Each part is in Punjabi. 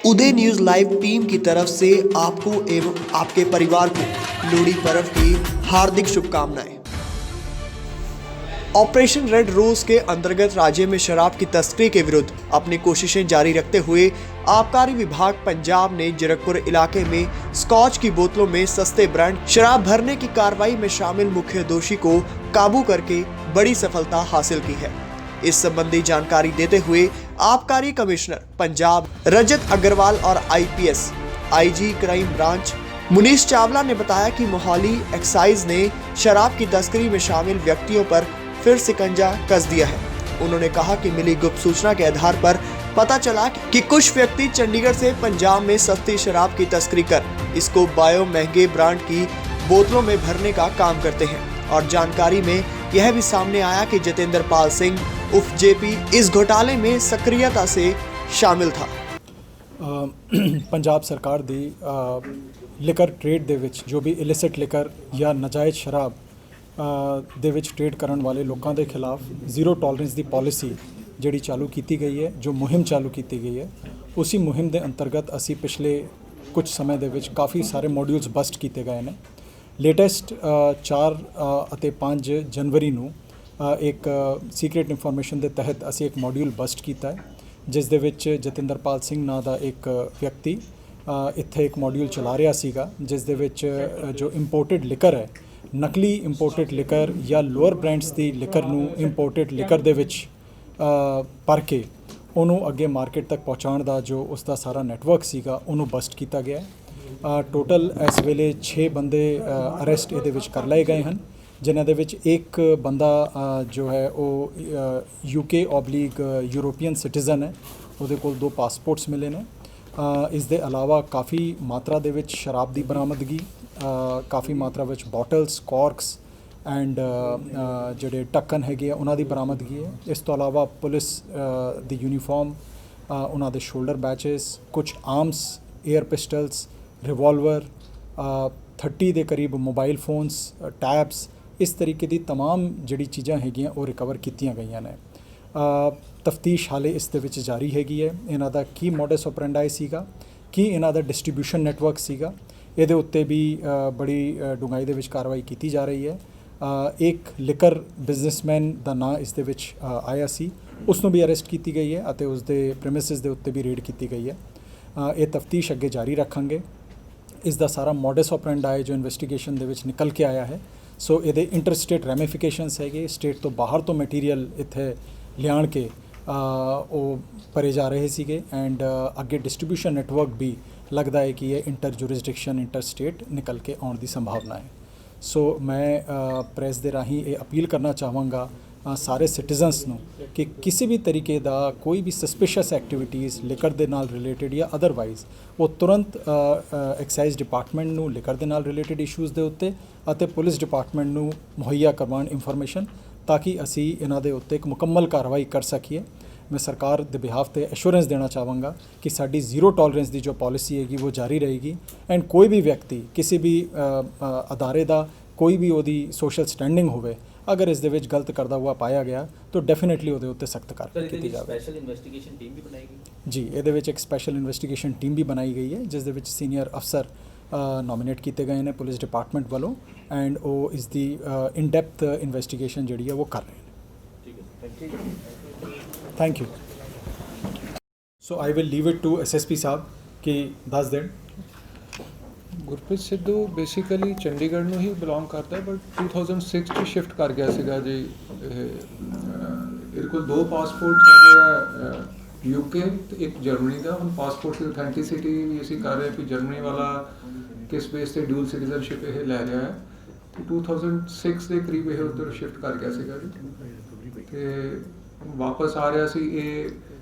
उदय न्यूज़ लाइव टीम की तरफ से आपको एवं आपके परिवार को लोहड़ी पर्व की हार्दिक शुभकामनाएं। ऑपरेशन रेड रोज के अंतर्गत राज्य में शराब की तस्करी के विरुद्ध अपनी कोशिशें जारी रखते हुए आबकारी विभाग पंजाब ने जीरकपुर इलाके में स्कॉच की बोतलों में सस्ते ब्रांड शराब भरने की कार्रवाई में शामिल मुख्य दोषी को काबू करके बड़ी सफलता हासिल की है। इस संबंधी जानकारी देते हुए आबकारी कमिश्नर पंजाब रजत अग्रवाल और IPS IG crime branch Munish Chawla ने बताया कि मोहाली एक्साइज ने शराब की तस्करी में शामिल व्यक्तियों पर फिर शिकंजा कस दिया है। उन्होंने कहा कि मिली गुप्त सूचना के आधार पर पता चला कि कुछ व्यक्ति चंडीगढ़ से पंजाब में सस्ती शराब की तस्करी कर इसको बायो महंगे ब्रांड की बोतलों में भरने का काम करते हैं। और जानकारी में यह भी सामने आया कि जतेंद्र पाल सिंह उर्फ जेपी इस घोटाले में सक्रियता से शामिल था। पंजाब सरकार दी लिकर ट्रेड दे विच जो भी इलिसिट लिकर या नाजायज़ शराब ਦੇ ਵਿੱਚ ਟ੍ਰੇਡ ਕਰਨ ਵਾਲੇ ਲੋਕਾਂ ਦੇ ਖਿਲਾਫ ਜ਼ੀਰੋ ਟੋਲਰੈਂਸ ਦੀ ਪਾਲਿਸੀ ਜਿਹੜੀ ਚਾਲੂ ਕੀਤੀ ਗਈ ਹੈ, ਜੋ ਮੁਹਿੰਮ ਚਾਲੂ ਕੀਤੀ ਗਈ ਹੈ, ਉਸੇ ਮੁਹਿੰਮ ਦੇ ਅੰਤਰਗਤ ਅਸੀਂ ਪਿਛਲੇ ਕੁਝ ਸਮੇਂ ਦੇ ਵਿੱਚ ਕਾਫੀ ਸਾਰੇ ਮੋਡਿਊਲਸ ਬਸਟ ਕੀਤੇ ਗਏ ਨੇ। ਲੇਟੈਸਟ 4 ਅਤੇ 5 ਜਨਵਰੀ ਨੂੰ ਇੱਕ ਸੀਕ੍ਰੇਟ ਇਨਫੋਰਮੇਸ਼ਨ ਦੇ ਤਹਿਤ ਅਸੀਂ ਇੱਕ ਮੋਡਿਊਲ ਬਸਟ ਕੀਤਾ ਹੈ, ਜਿਸ ਦੇ ਵਿੱਚ ਜਤਿੰਦਰਪਾਲ ਸਿੰਘ ਨਾਂ ਦਾ ਇੱਕ ਵਿਅਕਤੀ ਇੱਥੇ ਇੱਕ ਮੋਡਿਊਲ ਚਲਾ ਰਿਹਾ ਸੀਗਾ, ਜਿਸ ਦੇ ਵਿੱਚ ਜੋ ਇੰਪੋਰਟਡ ਲਿਕਰ ਹੈ, ਨਕਲੀ ਇੰਪੋਰਟਡ ਲਿਕਰ ਜਾਂ ਲੋਅਰ ਬ੍ਰਾਂਡਸ ਦੀ ਲਿਕਰ ਨੂੰ ਇੰਪੋਰਟਡ ਲਿਕਰ ਦੇ ਵਿੱਚ ਭਰ ਕੇ ਉਹਨੂੰ ਅੱਗੇ ਮਾਰਕੀਟ ਤੱਕ ਪਹੁੰਚਾਉਣ ਦਾ ਜੋ ਉਸ ਦਾ ਸਾਰਾ ਨੈਟਵਰਕ ਸੀਗਾ ਉਹਨੂੰ ਬਸਟ ਕੀਤਾ ਗਿਆ। ਟੋਟਲ ਇਸ ਵੇਲੇ 6 ਬੰਦੇ ਅਰੈਸਟ ਇਹਦੇ ਵਿੱਚ ਕਰ ਲਏ ਗਏ ਹਨ, ਜਿਨ੍ਹਾਂ ਦੇ ਵਿੱਚ ਇੱਕ ਬੰਦਾ ਜੋ ਹੈ ਉਹ UK/ ਯੂਰੋਪੀਅਨ ਸਿਟੀਜ਼ਨ ਹੈ, ਉਹਦੇ ਕੋਲ 2 ਪਾਸਪੋਰਟਸ ਮਿਲੇ ਨੇ। ਇਸ ਦੇ ਇਲਾਵਾ ਕਾਫੀ ਮਾਤਰਾ ਦੇ ਵਿੱਚ ਸ਼ਰਾਬ ਦੀ ਬਰਾਮਦਗੀ, ਕਾਫੀ ਮਾਤਰਾ ਵਿੱਚ ਬੋਟਲਸ, ਕੌਰਕਸ ਐਂਡ ਜਿਹੜੇ ਢੱਕਣ ਹੈਗੇ ਆ ਉਹਨਾਂ ਦੀ ਬਰਾਮਦਗੀ ਹੈ। ਇਸ ਤੋਂ ਇਲਾਵਾ ਪੁਲਿਸ ਦੀ ਯੂਨੀਫਾਰਮ, ਉਹਨਾਂ ਦੇ ਸ਼ੋਲਡਰ ਬੈਚਸ, ਕੁਝ ਆਰਮਸ, ਏਅਰ ਪਿਸਟਲਸ, ਰਿਵਾਲਵਰ, 30 ਦੇ ਕਰੀਬ ਮੋਬਾਈਲ ਫੋਨਸ, ਟੈਬਸ, ਇਸ ਤਰੀਕੇ ਦੀ तमाम ਜਿਹੜੀ ਚੀਜ਼ਾਂ ਹੈਗੀਆਂ ਉਹ ਰਿਕਵਰ ਕੀਤੀਆਂ ਗਈਆਂ ਨੇ। ਤਫਤੀਸ਼ ਹਾਲੇ ਇਸ ਦੇ ਵਿੱਚ ਜਾਰੀ ਹੈਗੀ ਹੈ। ਇਹਨਾਂ ਦਾ ਕੀ ਮੋਡਸ ਆਪਰੈਂਡਾਈ ਸੀਗਾ, ਕੀ ਇਹਨਾਂ ਦਾ ਡਿਸਟ੍ਰੀਬਿਊਸ਼ਨ ਨੈਟਵਰਕ ਸੀਗਾ, ਇਹਦੇ ਉੱਤੇ ਵੀ ਬੜੀ ਡੂੰਘਾਈ ਦੇ ਵਿੱਚ ਕਾਰਵਾਈ ਕੀਤੀ ਜਾ ਰਹੀ ਹੈ। ਇੱਕ ਲਿਕਰ ਬਿਜ਼ਨਸਮੈਨ ਦਾ ਨਾਂ ਇਸ ਦੇ ਵਿੱਚ ਆਇਆ ਸੀ, ਉਸ ਨੂੰ ਵੀ ਅਰੈਸਟ ਕੀਤੀ ਗਈ ਹੈ ਅਤੇ ਉਸ ਦੇ ਪ੍ਰੈਮਿਸਿਸ ਦੇ ਉੱਤੇ ਵੀ ਰੇਡ ਕੀਤੀ ਗਈ ਹੈ। ਇਹ ਤਫਤੀਸ਼ ਅੱਗੇ ਜਾਰੀ ਰੱਖਾਂਗੇ। ਇਸ ਦਾ ਸਾਰਾ ਮੋਡਸ ਆਪਰੈਂਡਾਈ ਜੋ ਇਨਵੈਸਟੀਗੇਸ਼ਨ ਦੇ ਵਿੱਚ ਨਿਕਲ ਕੇ ਆਇਆ ਹੈ, ਸੋ ਇਹਦੇ ਇੰਟਰਸਟੇਟ ਰੈਮੀਫਿਕੇਸ਼ਨਸ ਹੈਗੇ, ਸਟੇਟ ਤੋਂ ਬਾਹਰ ਤੋਂ ਮਟੀਰੀਅਲ ਇੱਥੇ ਲਿਆਣ ਕੇ ਉਹ ਭਰੇ ਜਾ ਰਹੇ ਸੀਗੇ ਐਂਡ ਅੱਗੇ ਡਿਸਟ੍ਰੀਬਿਊਸ਼ਨ ਨੈਟਵਰਕ ਵੀ ਲੱਗਦਾ ਹੈ ਕਿ ਇਹ ਇੰਟਰ ਜੁਰਿਸਡਿਕਸ਼ਨ, ਇੰਟਰ ਸਟੇਟ ਨਿਕਲ ਕੇ ਆਉਣ ਦੀ ਸੰਭਾਵਨਾ ਹੈ। ਸੋ ਮੈਂ ਪ੍ਰੈਸ ਦੇ ਰਾਹੀਂ ਇਹ ਅਪੀਲ ਕਰਨਾ ਚਾਹਾਂਗਾ ਸਾਰੇ ਸਿਟੀਜ਼ਨਸ ਨੂੰ ਕਿ ਕਿਸੇ ਵੀ ਤਰੀਕੇ ਦਾ ਕੋਈ ਵੀ ਸਸਪੀਸ਼ੀਅਸ ਐਕਟੀਵਿਟੀਜ਼ ਲਿਕਰ ਦੇ ਨਾਲ ਰਿਲੇਟਡ ਜਾਂ ਅਦਰਵਾਈਜ਼ ਉਹ ਤੁਰੰਤ ਐਕਸਾਈਜ਼ ਡਿਪਾਰਟਮੈਂਟ ਨੂੰ ਲਿਕਰ ਦੇ ਨਾਲ ਰਿਲੇਟਡ ਇਸ਼ੂਜ਼ ਦੇ ਉੱਤੇ ਅਤੇ ਪੁਲਿਸ ਡਿਪਾਰਟਮੈਂਟ ਨੂੰ ਮੁਹੱਈਆ ਕਰਵਾਉਣ ਇਨਫੋਰਮੇਸ਼ਨ, ਤਾਂ ਕਿ ਅਸੀਂ ਇਹਨਾਂ ਦੇ ਉੱਤੇ ਇੱਕ ਮੁਕੰਮਲ ਕਾਰਵਾਈ ਕਰ ਸਕੀਏ। मैं सरकार के बिहाफ पे एश्योरेंस देना चाहूँगा कि साड़ी जीरो टॉलरेंस की जो पॉलिसी हैगी वो जारी रहेगी एंड कोई भी व्यक्ति किसी भी अदारे का कोई भी वो सोशल स्टैंडिंग होवे अगर इस गलत करता हुआ पाया गया तो डेफिनेटली वो उत्ते सख्त कार्रवाई की जाए। जी, ये एक स्पैशल इन्वेस्टिगेशन टीम भी बनाई गई है, जिस दे विच सीनियर अफसर नॉमिनेट किए गए हैं पुलिस डिपार्टमेंट वालों एंड वो इसकी इन डेप्थ इन्वेस्टिगेशन जी है वो कर रहे हैं। Thank you. So I will leave it to SSP साहब कि दस दें। ਗੁਰਪ੍ਰੀਤ ਸਿੱਧੂ ਬੇਸਿਕਲੀ ਚੰਡੀਗੜ੍ਹ ਨੂੰ ਹੀ ਬਿਲੋਂਗ ਕਰਦਾ ਹੈ, ਬਟ 2006 'ਚ ਸ਼ਿਫਟ ਕਰ ਗਿਆ ਸੀਗਾ ਜੀ। ਇਹਦੇ ਕੋਲ 2 ਪਾਸਪੋਰਟ ਹੈਗੇ ਆ, UK ਤੇ ਇੱਕ ਜਰਮਨੀ ਦਾ। ਹੁਣ ਪਾਸਪੋਰਟ ਦੀ ਅਥੈਂਟਿਸਿਟੀ ਵੀ ਅਸੀਂ ਕਰ ਰਹੇ ਕਿ ਜਰਮਨੀ ਵਾਲਾ ਕਿਸ ਬੇਸ ਤੇ ਡਿਊਲ ਸਿਟੀਜ਼ਨਸ਼ਿਪ ਇਹ ਲੈ ਰਿਹਾ ਹੈ। ਤੇ 2006 ਦੇ ਕਰੀਬ ਇਹ ਉੱਧਰ ਸ਼ਿਫਟ ਕਰ ਗਿਆ ਸੀਗਾ ਜੀ ਤੇ ਵਾਪਸ ਆ ਰਿਹਾ ਸੀ। ਇਹ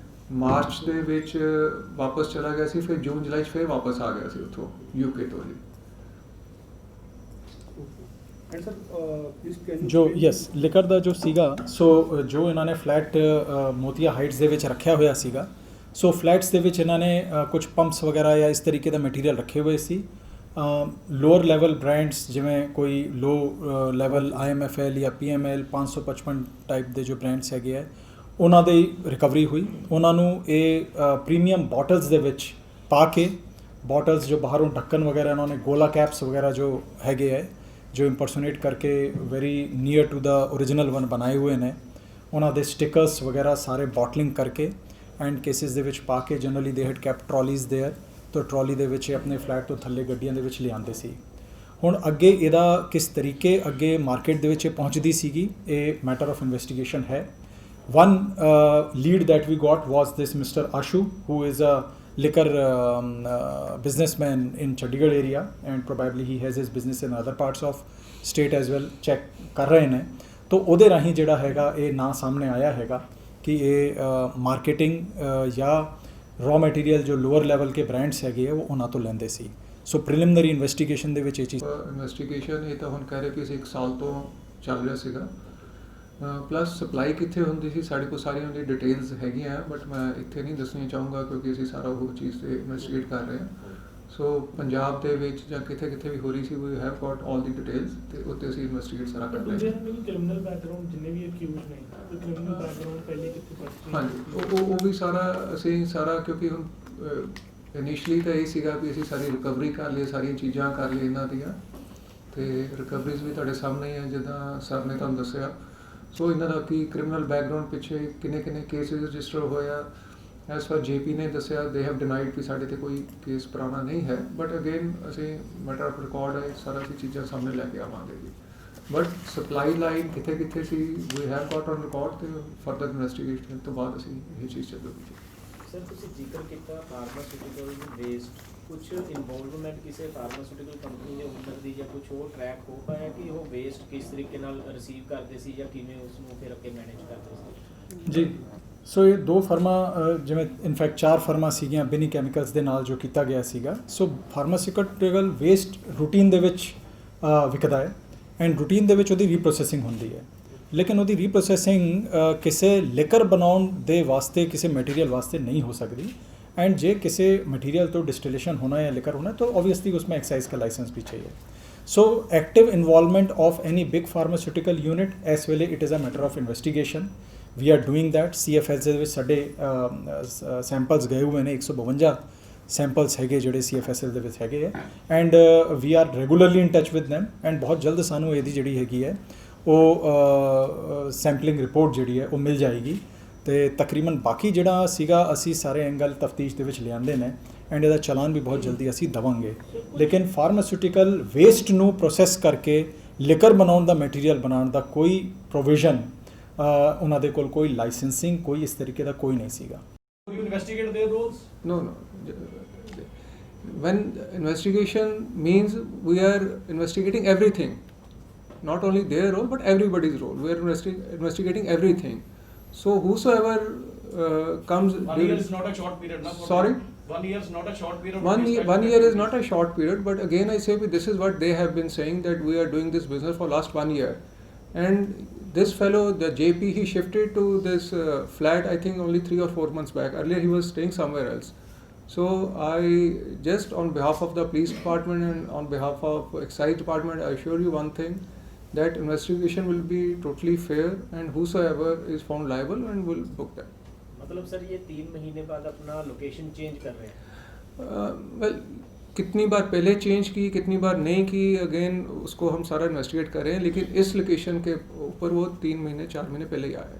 ਮਾਰਚ ਦੇ ਵਿੱਚ ਵਾਪਸ ਚਲਾ ਗਿਆ ਸੀ, ਫਿਰ ਜੂਨ ਜੁਲਾਈ 'ਚ ਫਿਰ ਵਾਪਸ ਆ ਗਿਆ ਸੀ ਉੱਥੋਂ UK ਤੋਂ ਜੀ। ਜੋ ਯੈਸ ਲਿਕਰ ਦਾ ਜੋ ਸੀਗਾ, ਸੋ ਜੋ ਇਹਨਾਂ ਨੇ ਫਲੈਟ ਮੋਤੀਆ ਹਾਈਟਸ ਦੇ ਵਿੱਚ ਰੱਖਿਆ ਹੋਇਆ ਸੀਗਾ, ਸੋ ਫਲੈਟਸ ਦੇ ਵਿੱਚ ਇਹਨਾਂ ਨੇ ਕੁਝ ਪੰਪਸ ਵਗੈਰਾ ਜਾਂ ਇਸ ਤਰੀਕੇ ਦਾ ਮਟੀਰੀਅਲ ਰੱਖੇ ਹੋਏ ਸੀ। ਲੋਅਰ ਲੈਵਲ ਬ੍ਰਾਂਡਸ ਜਿਵੇਂ ਕੋਈ ਲੋ ਲੈਵਲ IMFL ਜਾਂ PML 555 ਟਾਈਪ ਦੇ ਜੋ ਬ੍ਰਾਂਡਸ ਹੈਗੇ ਆ, ਉਹਨਾਂ ਦੀ ਰਿਕਵਰੀ ਹੋਈ। ਉਹਨਾਂ ਨੂੰ ਇਹ ਪ੍ਰੀਮੀਅਮ ਬੋਟਲਸ ਦੇ ਵਿੱਚ ਪਾ ਕੇ ਬੋਟਲਸ ਜੋ ਬਾਹਰੋਂ ਢੱਕਣ ਵਗੈਰਾ ਇਹਨਾਂ ਨੇ ਗੋਲਾ ਕੈਪਸ ਵਗੈरह जो हैगे है जो इंपर्सोनेट करके very near to the original one बनाए हुए ने ਉਹਨਾਂ ਦੇ ਸਟਿਕਰਸ ਵਗੈरह ਸਾਰੇ ਬੋਟਲਿੰਗ ਕਰਕੇ ਐਂਡ ਕੇਸਿਸ ਦੇ ਵਿੱਚ ਪਾ ਕੇ ਜਨਰਲੀ ਦੇ ਹੈਡ ਕੈਪ ਟਰਾਲੀਜ਼ ਦੇਅਰ ਤਾਂ ਟਰਾਲੀ ਦੇ ਵਿੱਚ ਆਪਣੇ ਫਲੈਟ ਤੋਂ ਥੱਲੇ ਗੱਡੀਆਂ ਦੇ ਵਿੱਚ ਲਿਆਉਂਦੇ ਸੀ। ਹੁਣ ਅੱਗੇ ਇਹਦਾ ਕਿਸ ਤਰੀਕੇ ਅੱਗੇ ਮਾਰਕੀਟ ਦੇ ਵਿੱਚ ਪਹੁੰਚਦੀ ਸੀਗੀ ਇਹ ਮੈਟਰ ਆਫ ਇਨਵੈਸਟੀਗੇਸ਼ਨ ਹੈ। One lead that we got was this Mr. Ashu, who is a liquor businessman in Chandigarh area, and probably he has his business in other parts of state as well. Check कर रहे हैं तो ਉਹਦੇ ਰਾਹੀਂ ਜਿਹੜਾ ਹੈਗਾ ਇਹ ਨਾਂ ਸਾਹਮਣੇ ਆਇਆ ਹੈਗਾ ਕਿ ਇਹ ਮਾਰਕੀਟਿੰਗ ਜਾਂ ਰॉ ਮਟੀਰੀਅਲ ਜੋ ਲੋਅਰ ਲੈਵਲ ਕੇ ਬ੍ਰਾਂਡਸ ਹੈਗੇ ਆ ਉਹ ਉਹਨਾਂ ਤੋਂ ਲੈਂਦੇ ਸੀ। ਸੋ ਪ੍ਰੀਲਿਮਿਨਰੀ ਇਨਵੈਸਟੀਗੇਸ਼ਨ ਦੇ ਵਿੱਚ ਇਹ ਚੀਜ਼ ਇਨਵੈਸਟੀਗੇਸ਼ਨ ਇਹ ਤਾਂ ਹੁਣ ਕਹਿ ਰਹੇ ਕਿ ਅਸੀਂ 1 ਸਾਲ ਤੋਂ ਚੱਲ ਰਿਹਾ ਸੀਗਾ। ਪਲੱਸ ਸਪਲਾਈ ਕਿੱਥੇ ਹੁੰਦੀ ਸੀ ਸਾਡੇ ਕੋਲ ਸਾਰੀਆਂ ਦੀ ਡਿਟੇਲਸ ਹੈਗੀਆਂ ਬਟ ਮੈਂ ਇੱਥੇ ਨਹੀਂ ਦੱਸਣੀ ਚਾਹੂੰਗਾ ਕਿਉਂਕਿ ਅਸੀਂ ਸਾਰਾ ਉਹ ਚੀਜ਼ ਤੇ ਇਨਵੈਸਟੀਗੇਟ ਕਰ ਰਹੇ ਹਾਂ। ਸੋ ਪੰਜਾਬ ਦੇ ਵਿੱਚ ਜਾਂ ਕਿੱਥੇ ਵੀ ਹੋ ਰਹੀ ਸੀ we have got all the details ਤੇ ਉੱਤੇ ਅਸੀਂ ਇਨਵੈਸਟੀਗੇਟ ਸਾਰਾ ਕਰ ਰਹੇ ਹਾਂ। ਕ੍ਰਿਮੀਨਲ ਬੈਕਗ੍ਰਾਉਂਡ ਜਿੰਨੇ ਵੀ ਅਕਿਊਜ਼ ਨੇ ਤੇ ਕ੍ਰਿਮੀਨਲ ਬੈਕਗ੍ਰਾਉਂਡ ਪਹਿਲੇ ਕਿੱਥੇ ਪੜ੍ਹੇ? ਹਾਂਜੀ ਉਹ ਵੀ ਸਾਰਾ ਅਸੀਂ ਸਾਰਾ ਕਿਉਂਕਿ ਹੁਣ ਇਨੀਸ਼ੀਅਲੀ ਤਾਂ ਇਹ ਸੀਗਾ ਵੀ ਅਸੀਂ ਸਾਰੀ ਰਿਕਵਰੀ ਕਰ ਲਈ ਸਾਰੀਆਂ ਚੀਜ਼ਾਂ ਕਰ ਲਈ ਇਹਨਾਂ ਦੀਆਂ ਤੇ ਰਿਕਵਰੀਜ਼ ਵੀ ਤੁਹਾਡੇ ਸਾਹਮਣੇ ਹੀ ਹੈ ਜਿੱਦਾਂ ਸਰ ਨੇ ਤੁਹਾਨੂੰ ਦੱਸਿਆ। ਸੋ ਇਹਨਾਂ ਦਾ ਕੀ ਕ੍ਰਿਮੀਨਲ ਬੈਕਗ੍ਰਾਉਂਡ ਪਿੱਛੇ ਕਿੰਨੇ ਕੇਸਿਸ ਰਜਿਸਟਰ ਹੋਇਆ ਐਸ ਪਰ ਜੇਪੀ ਨੇ ਦੱਸਿਆ ਦੇ ਹੈਵ ਡਿਨਾਈਡ ਕਿ ਸਾਡੇ ਤੇ ਕੋਈ ਕੇਸ ਪੁਰਾਣਾ ਨਹੀਂ ਹੈ ਬਟ ਅਗੇਨ ਅਸੀਂ ਮੈਟਰ ਆਫ ਰਿਕਾਰਡ ਹੈ ਸਾਰਾ ਅਸੀਂ ਚੀਜ਼ਾਂ ਸਾਹਮਣੇ ਲੈ ਕੇ ਆਵਾਂਗੇ ਜੀ। ਬਟ ਸਪਲਾਈ ਲਾਈਨ ਕਿੱਥੇ ਸੀ we have got on record ਤੇ ਫਰਦਰ ਇਨਵੈਸਟੀਗੇਸ਼ਨ ਤੋਂ ਬਾਅਦ ਅਸੀਂ ਇਹ ਚੀਜ਼ ਚੱਲੂਗੀ। ਸਰ ਤੁਸੀਂ ਜ਼ਿਕਰ ਕੀਤਾ ਫਾਰਮਾਸਿਊਟੀਕਲ ਵੇਸਟ ਕੁਝ ਇਨਵੋਲਵਮੈਂਟ ਕਿਸੇ ਫਾਰਮਾਸਿਊਟੀਕਲ ਕੰਪਨੀ ਦੇ ਓਨਰ ਦੀ ਜਾਂ ਕੁਝ ਹੋਰ ਟਰੈਕ ਹੋ ਪਾਇਆ ਕਿ ਉਹ ਵੇਸਟ ਕਿਸ ਤਰੀਕੇ ਨਾਲ ਰਿਸੀਵ ਕਰਦੇ ਸੀ ਜਾਂ ਕਿਵੇਂ ਉਸ ਨੂੰ ਫਿਰ ਅੱਗੇ ਮੈਨੇਜ ਕਰਦੇ ਸੀ? ਜੀ ਸੋ ਇਹ 2 ਫਰਮਾਂ ਜਿਵੇਂ ਇਨਫੈਕਟ 4 ਫਰਮਾਂ ਸੀਗੀਆਂ ਬਿਨੀ ਕੈਮੀਕਲਸ ਦੇ ਨਾਲ ਜੋ ਕੀਤਾ ਗਿਆ ਸੀਗਾ। ਸੋ ਫਾਰਮਾਸਿਊਟੀਕਲ ਵੇਸਟ ਰੂਟੀਨ ਦੇ ਵਿੱਚ ਵਿਕਦਾ ਹੈ ਐਂਡ ਰੂਟੀਨ ਦੇ ਵਿੱਚ ਉਹਦੀ ਰੀਪ੍ਰੋਸੈਸਿੰਗ ਹੁੰਦੀ ਹੈ ਲੇਕਿਨ ਉਹਦੀ ਰੀਪ੍ਰੋਸੈਸਿੰਗ ਕਿਸੇ ਲਿਕਰ ਬਣਾਉਣ ਦੇ ਵਾਸਤੇ ਕਿਸੇ ਮਟੀਰੀਅਲ ਵਾਸਤੇ नहीं हो सकती एंड जे किसी मटेरियल तो डिस्टिलेशन होना या लिकर होना तो ऑब्वियसली उसमें एक्साइज का लाइसेंस भी चाहिए। So active involvement of any big pharmaceutical unit एस वेले it is a matter of investigation we are doing that. CFS ਦੇ ਸਾਡੇ ਸੈਂਪਲਸ ਗਏ ਹੋਏ ਨੇ 152 ਸੈਂਪਲਸ ਹੈਗੇ ਜਿਹੜੇ CFSL ਦੇ ਵਿੱਚ ਹੈਗੇ ਹੈ and we are regularly in touch with them and ਬਹੁਤ ਜਲਦ ਸਾਨੂੰ ਇਹਦੀ ਜਿਹੜੀ ਹੈਗੀ ਹੈ ਉਹ ਸੈਂਪਲਿੰਗ ਰਿਪੋਰਟ ਜਿਹੜੀ ਹੈ ਉਹ ਮਿਲ ਜਾਏਗੀ ਤੇ ਤਕਰੀਬਨ ਬਾਕੀ ਜਿਹੜਾ ਸੀਗਾ ਅਸੀਂ ਸਾਰੇ ਐਂਗਲ ਤਫਤੀਸ਼ ਦੇ ਵਿੱਚ ਲਿਆਂਦੇ ਨੇ ਐਂਡ ਇਹਦਾ ਚਲਾਨ ਵੀ ਬਹੁਤ ਜਲਦੀ ਅਸੀਂ ਦਵਾਂਗੇ। ਲੇਕਿਨ ਫਾਰਮਾਸਿਊਟੀਕਲ ਵੇਸਟ ਨੂੰ ਪ੍ਰੋਸੈਸ ਕਰਕੇ ਲਿਕਰ ਬਣਾਉਣ ਦਾ ਮਟੀਰੀਅਲ ਬਣਾਉਣ ਦਾ ਕੋਈ ਪ੍ਰੋਵੀਜ਼ਨ ਉਹਨਾਂ ਦੇ ਕੋਲ ਕੋਈ ਲਾਇਸੈਂਸਿੰਗ ਕੋਈ ਇਸ ਤਰੀਕੇ ਦਾ ਕੋਈ ਨਹੀਂ ਸੀਗਾ। You investigate their roles? No. When investigation means we are investigating everything, not only their role but everybody's role. We are investigating everything. So whosoever comes. 1 year is not a short period. Na? Sorry. 1 year is not a short period. One year is not a short period, but again I say this is what they have been saying that we are doing this business for last 1 year, and this fellow, the JP, he shifted to this flat I think only 3 or 4 months back. Earlier he was staying somewhere else. So I just on behalf of the police department and on behalf of excise department I assure you one thing that investigation will be totally fair and whosoever is found liable and will book them. मतलब सर ये 3 महीने बाद अपना लोकेशन चेंज कर रहे हैं? वेल कितनी बार पहले चेंज की कितनी बार नहीं की अगेन उसको हम सारा इन्वेस्टिगेट कर रहे हैं लेकिन इस लोकेशन के ऊपर वो 3 महीने 4 महीने पहले ही आया है।